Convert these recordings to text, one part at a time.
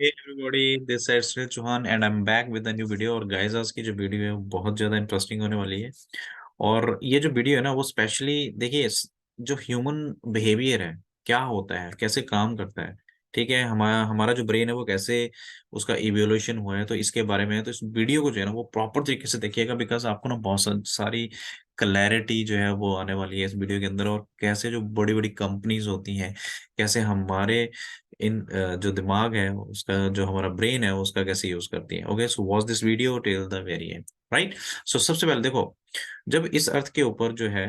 Hey everybody, this is Sunil Chauhan and I am back with new video. और guys आज की जो video है वो बहुत ज़्यादा इंटरेस्टिंग होने वाली है। और ये जो वीडियो है ना वो स्पेशली देखिए जो ह्यूमन बिहेवियर है, क्या होता है, कैसे काम करता है। ठीक है, हमारा हमारा जो ब्रेन है वो कैसे उसका इवोल्यूशन हुआ है, तो इसके बारे में है। तो इस वीडियो को जो है ना वो प्रॉपर तरीके से देखिएगा, बिकॉज आपको ना बहुत सारी क्लैरिटी जो है वो आने वाली है इस वीडियो के अंदर। और कैसे जो बड़ी बड़ी कंपनीज होती हैं, कैसे हमारे जो दिमाग है उसका, जो हमारा ब्रेन है उसका कैसे यूज करती है। Okay, so watch this video till the very end. Right. So सबसे पहले देखो, जब इस अर्थ के ऊपर जो है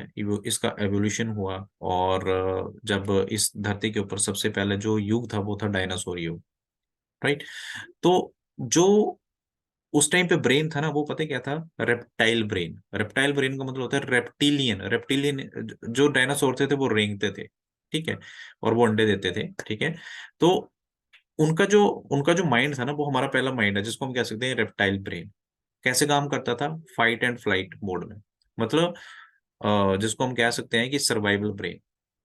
इसका एवोल्यूशन हुआ, और जब इस धरती के ऊपर सबसे पहले जो युग था वो था डायनासोर युग। राइट। तो जो उस टाइम पे ब्रेन था ना वो पता है क्या था? Reptile brain. रेप्टाइल ब्रेन का मतलब होता है रेप्टिलियन। रेप्टिलियन जो डायनासोर थे वो रेंगते थे। ठीक है। और वो अंडे देते थे। ठीक है। तो उनका जो माइंड था ना वो हमारा पहला माइंड है, जिसको हम कह सकते हैं रेप्टाइल ब्रेन। कैसे काम करता था? फाइट एंड फ्लाइट मोड में। मतलब जिसको हम कह सकते हैं कि survival brain.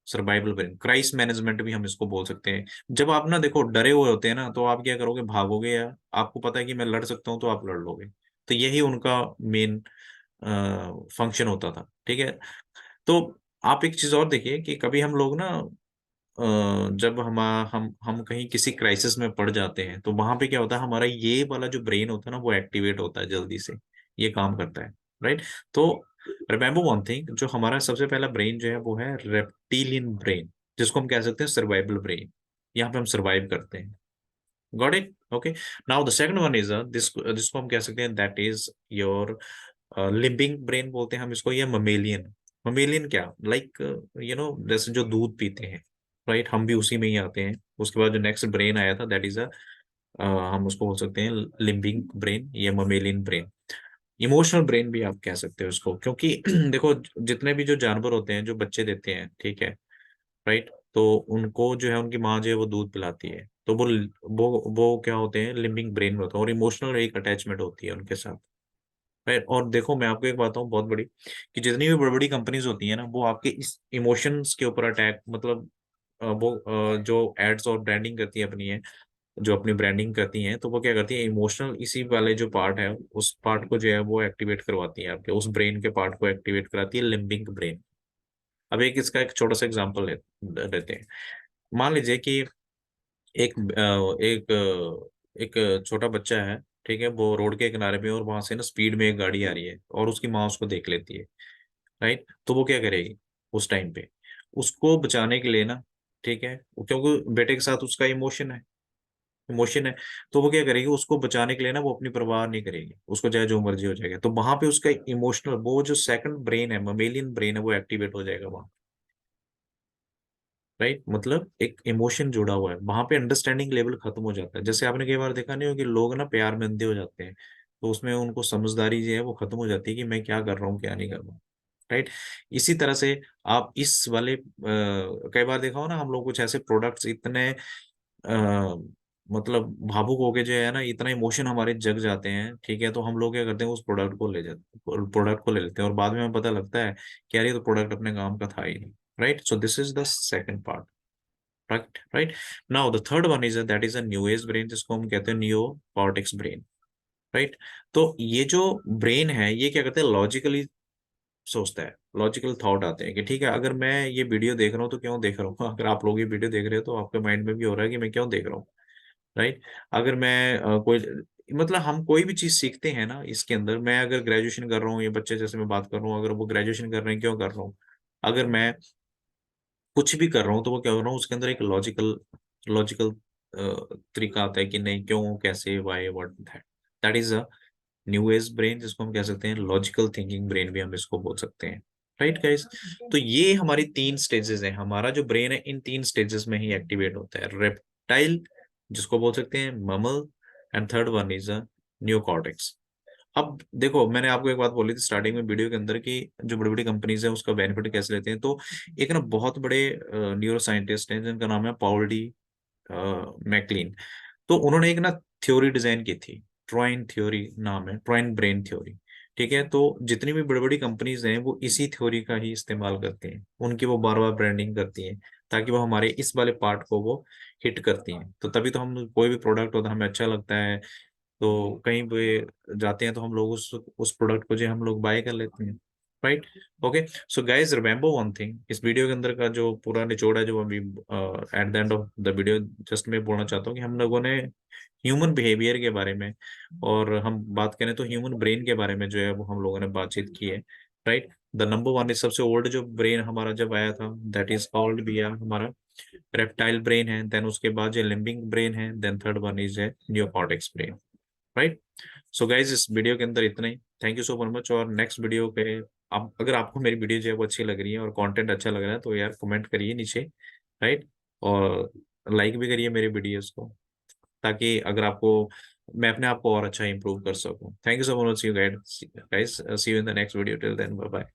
Survival brain, crisis management भी हम इसको बोल सकते हैं। जब आप ना देखो डरे हुए होते हैं ना, तो आप क्या करोगे? भागोगे, या आपको पता है कि मैं लड़ सकता हूँ तो आप लड़ लोगे। तो यही उनका मेन फंक्शन होता था। ठीक है। तो आप एक चीज और देखिए कि कभी हम लोग ना जब हम कहीं किसी क्राइसिस में पड़ जाते हैं, तो वहां पे क्या होता है, हमारा ये वाला जो ब्रेन होता है ना वो एक्टिवेट होता है जल्दी से। ये काम करता है। राइट। तो रिमेम्बर वन थिंग, जो हमारा सबसे पहला ब्रेन जो है वो है रेप्टिलियन ब्रेन, जिसको हम कह सकते हैं सर्वाइवल ब्रेन। यहाँ पे हम सर्वाइव करते हैं। Got it? Okay. Now the second one is this, जिसको हम कह सकते हैं that is your limbic brain बोलते हैं हम इसको, या ममेलियन। ममेलियन क्या, लाइक जैसे जो दूध पीते हैं। राइट, हम भी उसी में ही आते हैं। उसके बाद जो नेक्स्ट ब्रेन आया था दैट इज हम उसको बोल सकते हैं लिम्बिक ब्रेन या ममेलियन ब्रेन। इमोशनल ब्रेन भी आप कह सकते हो उसको, क्योंकि देखो जितने भी जो जानवर होते हैं जो बच्चे देते हैं, ठीक है, राइट, तो उनको जो है उनकी माँ जो है वो दूध पिलाती है, तो वो क्या होते हैं, लिम्बिक ब्रेन में होता है, और इमोशनल एक अटैचमेंट होती है उनके साथ। राइट। और देखो मैं आपको एक बात बताऊं बहुत बड़ी, कि जितनी भी बड़ी बड़ी कंपनीज होती है ना वो आपके इस इमोशंस के ऊपर अटैक, मतलब जो एड्स और ब्रांडिंग करती है अपनी है, जो अपनी ब्रांडिंग करती हैं, तो वो क्या करती है, इमोशनल इसी वाले जो पार्ट है उस पार्ट को जो है वो एक्टिवेट करवाती है, आपके उस ब्रेन के पार्ट को एक्टिवेट कराती है लिम्बिक ब्रेन। अब एक इसका एक छोटा सा एग्जांपल लेते हैं। मान लीजिए कि एक छोटा बच्चा है। ठीक है, वो रोड के किनारे पे है, और वहां से ना स्पीड में एक गाड़ी आ रही है, और उसकी माँ उसको देख लेती है। राइट। तो वो क्या करेगी उस टाइम पे? उसको बचाने के लिए ना, ठीक है, क्योंकि बेटे के साथ उसका इमोशन है, तो वो क्या करेगी, उसको बचाने के लिए ना वो अपनी परवाह नहीं करेगी, उसको चाहे जो मर्जी हो जाएगा। तो वहां पे उसका इमोशनल वो जो सेकंड ब्रेन है, ममेलियन ब्रेन है, वो एक्टिवेट हो जाएगा वहां। राइट। मतलब एक इमोशन जुड़ा हुआ है वहां पे, अंडरस्टैंडिंग लेवल खत्म हो जाता है। जैसे आपने कई बार देखा नहीं हो कि लोग ना प्यार में अंधे हो जाते हैं, तो उसमें उनको समझदारी जो है वो खत्म हो जाती है कि मैं क्या कर रहा हूँ क्या नहीं कर रहा हूँ। राइट। इसी तरह से आप इस वाले कई बार देखा हो ना, हम लोग कुछ ऐसे प्रोडक्ट्स इतने मतलब भावुक हो के जो है ना, इतना इमोशन हमारे जग जाते हैं, ठीक है, तो हम लोग क्या करते हैं, उस प्रोडक्ट को ले लेते हैं, और बाद में हमें पता लगता है कि यार ये तो प्रोडक्ट अपने काम का था ही नहीं। Right. So this is the second part. Right. Right. Now the third one is that is a new age brain, जिसको हम कहते हैं नियो कॉर्टेक्स ब्रेन। राइट। तो ये जो ब्रेन है ये क्या करते हैं, लॉजिकली सोचता है। लॉजिकल थॉट आते हैं कि ठीक है, अगर मैं ये वीडियो देख रहा हूँ तो क्यों देख रहा हूँ अगर आप लोग ये वीडियो देख रहे हो तो आपके माइंड में भी हो रहा है कि मैं क्यों देख रहा हूँ। राइट। अगर मैं कोई, मतलब हम कोई भी चीज सीखते हैं ना इसके अंदर, मैं अगर ग्रेजुएशन कर रहा हूँ, ये बच्चे जैसे मैं बात कर रहा हूँ, अगर वो ग्रेजुएशन कर रहे हैं क्यों कर रहा हूँ, अगर मैं कुछ भी कर रहा हूँ तो वो क्या कर रहा हूँ, उसके अंदर एक लॉजिकल तरीका आता है कि नहीं, क्यों, कैसे, why, what, that is a new age brain, जिसको हम कह सकते हैं लॉजिकल थिंकिंग ब्रेन भी हम इसको बोल सकते हैं। Right guys. तो ये हमारी तीन स्टेजेस हैं, हमारा जो ब्रेन है इन तीन स्टेजेस में ही एक्टिवेट होता है। रेप्टाइल, जिसको बोल सकते हैं mammal, and third one is a neocortex. अब देखो मैंने आपको एक बात बोली थी स्टार्टिंग में वीडियो के अंदर, कि जो बड़ी बड़ी कंपनीज है उसका बेनिफिट कैसे लेते हैं। तो एक ना बहुत बड़े न्यूरो साइंटिस्ट हैं जिनका नाम है पाउल डी मैकलीन। तो उन्होंने एक ना थ्योरी डिजाइन की थी, ट्रॉइन थ्योरी नाम है, ट्रॉइन ब्रेन थ्योरी। ठीक है। तो जितनी भी बड़ी बड़ी कंपनीज हैं वो इसी थ्योरी का ही इस्तेमाल करती हैं, उनकी वो बार बार ब्रांडिंग करती हैं, ताकि वो हमारे इस वाले पार्ट को वो हिट करती हैं, तो तभी तो हम कोई भी प्रोडक्ट होता है हमें अच्छा लगता है, तो कहीं पे जाते हैं तो हम लोग उस प्रोडक्ट को जो हम लोग बाय कर लेते हैं, right. Okay, so guys remember one thing, इस वीडियो के अंदर का जो पूरा निचोड़ है, जो अभी at the end of the video just मैं बोलना चाहता हूँ कि हम लोगों ने ह्यूमन बिहेवियर के बारे में, और हम बात करें तो ह्यूमन ब्रेन के बारे में जो है वो हम लोगों ने बातचीत की है, right. The number one is सबसे ओल्ड जो ब्रेन हमारा जब आया था, दैट इज कॉल्ड भी हमारा रेप्टाइल ब्रेन है, देन उसके बाद जो लिम्बिक ब्रेन है, देन थर्ड वन इज है neocortex brain, right. So guys इस वीडियो के अंदर इतना ही, थैंक यू सो मच। और नेक्स्ट वीडियो पे आप, अगर आपको मेरी वीडियो जो है वो अच्छी लग रही है और कंटेंट अच्छा लग रहा है तो यार कमेंट करिए नीचे, राइट। और लाइक भी करिए मेरे वीडियोस को, ताकि अगर आपको, मैं अपने आप को और अच्छा इंप्रूव कर सकूं। Thank you so much you guide guys, see you in the next video, till then bye bye.